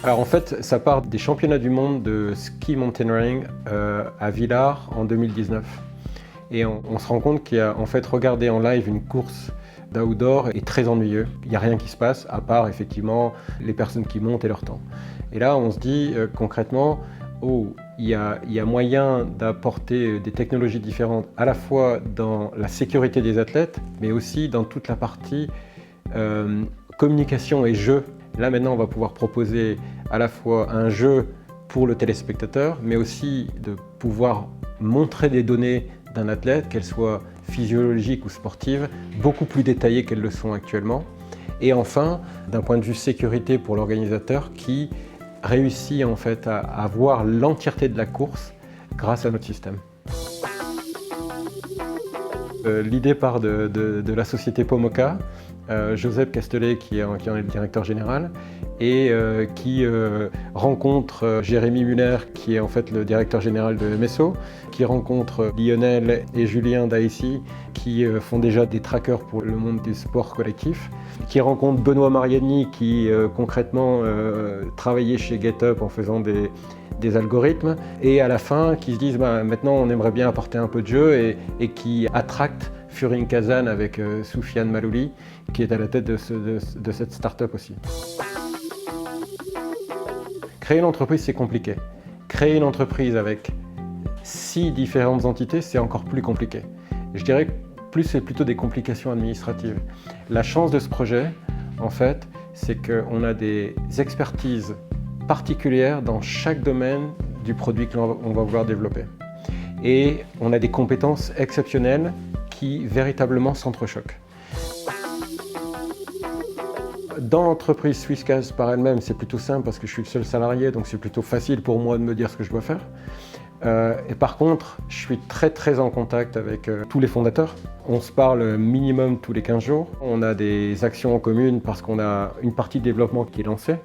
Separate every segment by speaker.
Speaker 1: Alors en fait, ça part des championnats du monde de ski mountaineering à Villars en 2019. Et on se rend compte qu'il y a en fait regarder en live une course d'outdoor est très ennuyeux. Il n'y a rien qui se passe à part effectivement les personnes qui montent et leur temps. Et là, on se dit concrètement, oh, il y a moyen d'apporter des technologies différentes à la fois dans la sécurité des athlètes, mais aussi dans toute la partie communication et jeu. Là maintenant, on va pouvoir proposer à la fois un jeu pour le téléspectateur, mais aussi de pouvoir montrer des données d'un athlète, qu'elles soient physiologiques ou sportives, beaucoup plus détaillées qu'elles le sont actuellement. Et enfin, d'un point de vue sécurité pour l'organisateur qui réussit en fait à voir l'entièreté de la course grâce à notre système. L'idée part de la société Pomoca, Joseph Castellet qui en est le directeur général et qui rencontre Jérémy Muller qui est en fait le directeur général de Messo, qui rencontre Lionel et Julien d'AESI qui font déjà des trackers pour le monde du sport collectif, qui rencontre Benoît Mariani qui concrètement travaillait chez GetUp en faisant des algorithmes, et à la fin qui se disent maintenant on aimerait bien apporter un peu de jeu et qui attractent Furin Kazan avec Soufiane Malouli qui est à la tête de cette start-up aussi. Créer une entreprise, c'est compliqué. Créer une entreprise avec 6 différentes entités, c'est encore plus compliqué. Je dirais que plus c'est plutôt des complications administratives. La chance de ce projet, en fait, c'est qu'on a des expertises particulières dans chaque domaine du produit que l'on va vouloir développer. Et on a des compétences exceptionnelles qui véritablement s'entrechoquent. Dans l'entreprise Swisscast par elle-même, c'est plutôt simple parce que je suis le seul salarié, donc c'est plutôt facile pour moi de me dire ce que je dois faire. Et par contre, je suis très en contact avec tous les fondateurs. On se parle minimum tous les 15 jours. On a des actions en commune parce qu'on a une partie de développement qui est lancée,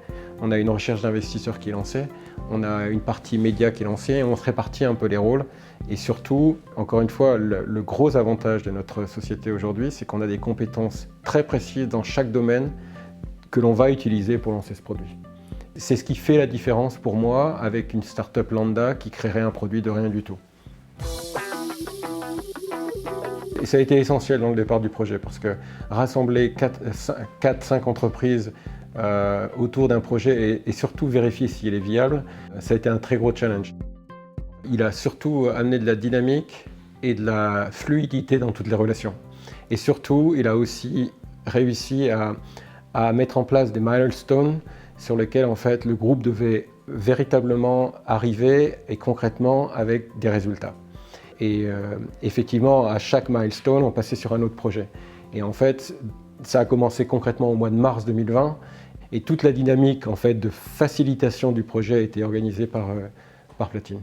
Speaker 1: on a une recherche d'investisseurs qui est lancée, on a une partie média qui est lancée, et on se répartit un peu les rôles. Et surtout, encore une fois, le gros avantage de notre société aujourd'hui, c'est qu'on a des compétences très précises dans chaque domaine que l'on va utiliser pour lancer ce produit. C'est ce qui fait la différence pour moi avec une start-up lambda qui créerait un produit de rien du tout. Et ça a été essentiel dans le départ du projet parce que rassembler 4-5 entreprises autour d'un projet et surtout vérifier s'il est viable, ça a été un très gros challenge. Il a surtout amené de la dynamique et de la fluidité dans toutes les relations. Et surtout, il a aussi réussi à mettre en place des milestones sur lesquels en fait, le groupe devait véritablement arriver et concrètement avec des résultats. Et effectivement, à chaque milestone, on passait sur un autre projet. Et en fait, ça a commencé concrètement au mois de mars 2020 et toute la dynamique en fait, de facilitation du projet a été organisée par Platine.